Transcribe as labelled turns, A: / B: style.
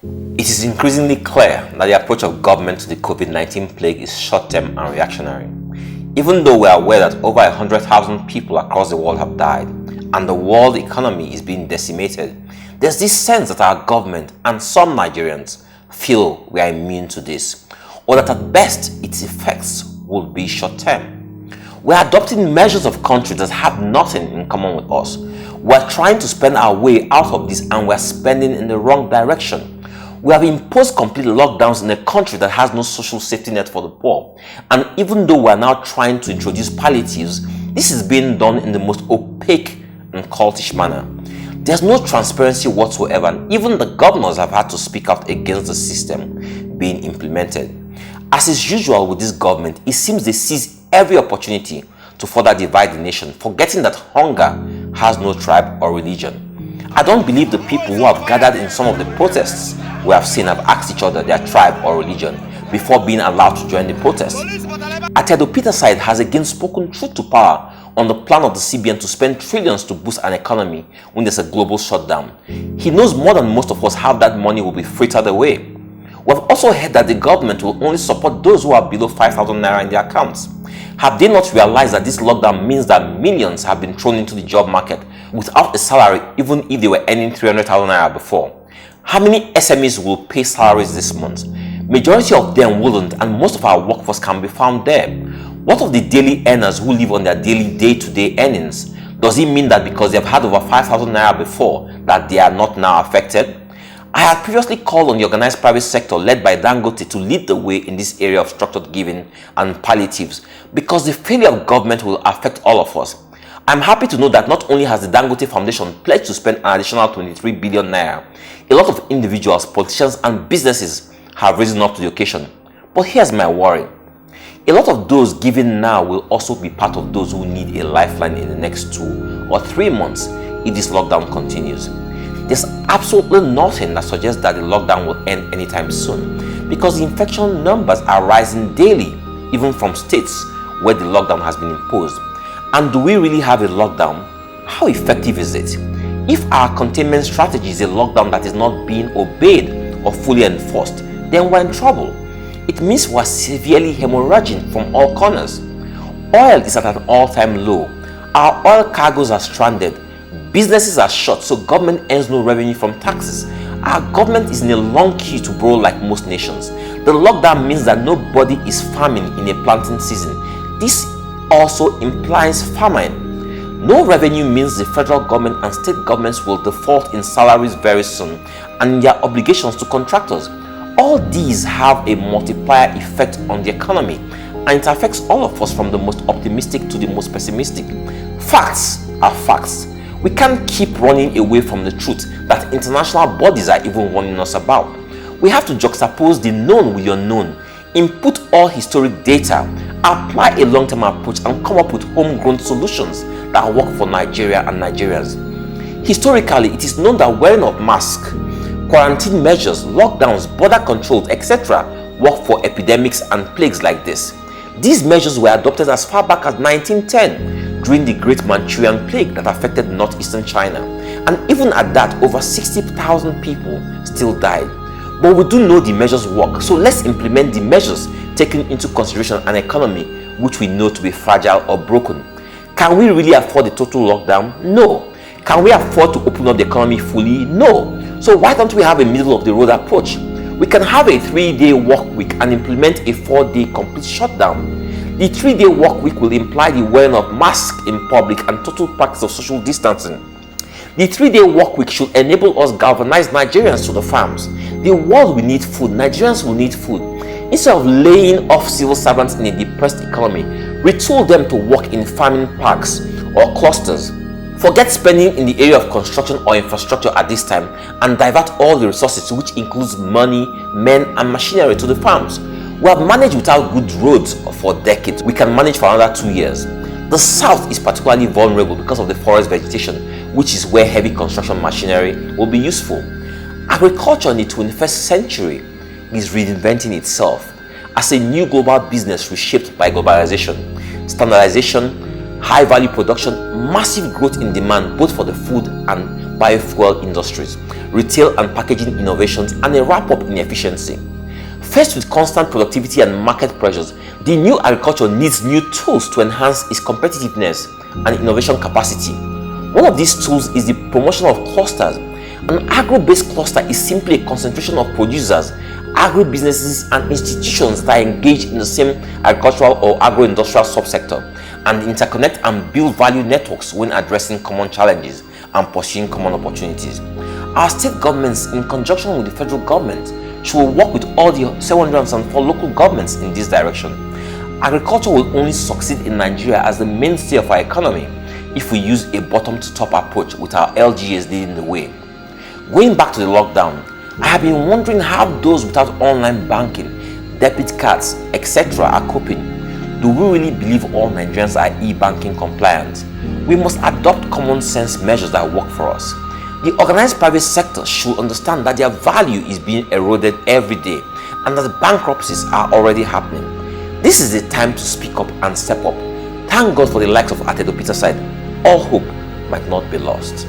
A: It is increasingly clear that the approach of government to the COVID-19 plague is short-term and reactionary. Even though we are aware that over 100,000 people across the world have died and the world economy is being decimated, there's this sense that our government and some Nigerians feel we are immune to this, or that at best its effects will be short-term. We are adopting measures of countries that have nothing in common with us. We are trying to spend our way out of this, and we are spending in the wrong direction. We have imposed complete lockdowns in a country that has no social safety net for the poor. And even though we are now trying to introduce palliatives, this is being done in the most opaque and cultish manner. There's no transparency whatsoever, and even the governors have had to speak out against the system being implemented. As is usual with this government, it seems they seize every opportunity to further divide the nation, forgetting that hunger has no tribe or religion. I don't believe the people who have gathered in some of the protests we have seen have asked each other their tribe or religion before being allowed to join the protest. Atedo Peterside has again spoken truth to power on the plan of the CBN to spend trillions to boost an economy when there's a global shutdown. He knows more than most of us how that money will be frittered away. We have also heard that the government will only support those who are below 5,000 naira in their accounts. Have they not realized that this lockdown means that millions have been thrown into the job market without a salary, even if they were earning 300,000 naira before? How many SMEs will pay salaries this month? Majority of them wouldn't, and most of our workforce can be found there. What of the daily earners who live on their daily day-to-day earnings? Does it mean that because they have had over 5,000 naira before that they are not now affected? I had previously called on the organized private sector led by Dangote to lead the way in this area of structured giving and palliatives, because the failure of government will affect all of us. I'm happy to know that not only has the Dangote Foundation pledged to spend an additional 23 billion naira, a lot of individuals, politicians and businesses have risen up to the occasion. But here's my worry. A lot of those giving now will also be part of those who need a lifeline in the next 2 or 3 months if this lockdown continues. There's absolutely nothing that suggests that the lockdown will end anytime soon, because the infection numbers are rising daily, even from states where the lockdown has been imposed. And do we really have a lockdown? How effective is it? If our containment strategy is a lockdown that is not being obeyed or fully enforced, then we're in trouble. It means we're severely hemorrhaging from all corners. Oil is at an all-time low. Our oil cargoes are stranded. Businesses are shut, so government earns no revenue from taxes. Our government is in a long queue to borrow like most nations. The lockdown means that nobody is farming in a planting season. This also implies famine. No revenue means the federal government and state governments will default in salaries very soon and in their obligations to contractors. All these have a multiplier effect on the economy, and it affects all of us from the most optimistic to the most pessimistic. Facts are facts. We can't keep running away from the truth that international bodies are even warning us about. We have to juxtapose the known with the unknown, input all historic data, apply a long-term approach, and come up with homegrown solutions that work for Nigeria and Nigerians. Historically, it is known that wearing of masks, quarantine measures, lockdowns, border controls, etc. work for epidemics and plagues like this. These measures were adopted as far back as 1910 during the Great Manchurian Plague that affected northeastern China. And even at that, over 60,000 people still died. But we do know the measures work, so let's implement the measures taking into consideration an economy which we know to be fragile or broken. Can we really afford a total lockdown? No. Can we afford to open up the economy fully? No. So why don't we have a middle-of-the-road approach? We can have a 3-day work week and implement a 4-day complete shutdown. The 3-day work week will imply the wearing of masks in public and total practice of social distancing. The 3-day work week should enable us galvanize Nigerians to the farms. The world will need food. Nigerians will need food. Instead of laying off civil servants in a depressed economy, retool them to work in farming parks or clusters. Forget spending in the area of construction or infrastructure at this time and divert all the resources, which includes money, men, and machinery, to the farms. We have managed without good roads for decades. We can manage for another 2 years. The south is particularly vulnerable because of the forest vegetation, which is where heavy construction machinery will be useful. Agriculture in the 21st century is reinventing itself as a new global business reshaped by globalization, standardization, high value production, massive growth in demand both for the food and biofuel industries, retail and packaging innovations, and a wrap-up in efficiency. Faced with constant productivity and market pressures, the new agriculture needs new tools to enhance its competitiveness and innovation capacity. One of these tools is the promotion of clusters. An agro-based cluster is simply a concentration of producers, agro-businesses, and institutions that engage in the same agricultural or agro-industrial subsector and interconnect and build value networks when addressing common challenges and pursuing common opportunities. Our state governments, in conjunction with the federal government, should work with all the 704 local governments in this direction. Agriculture will only succeed in Nigeria as the mainstay of our economy if we use a bottom-to-top approach with our LGAs leading the way. Going back to the lockdown, I have been wondering how those without online banking, debit cards, etc. are coping. Do we really believe all Nigerians are e-banking compliant? We must adopt common sense measures that work for us. The organized private sector should understand that their value is being eroded every day and that bankruptcies are already happening. This is the time to speak up and step up. Thank God for the likes of Atedo Peterside. All hope might not be lost.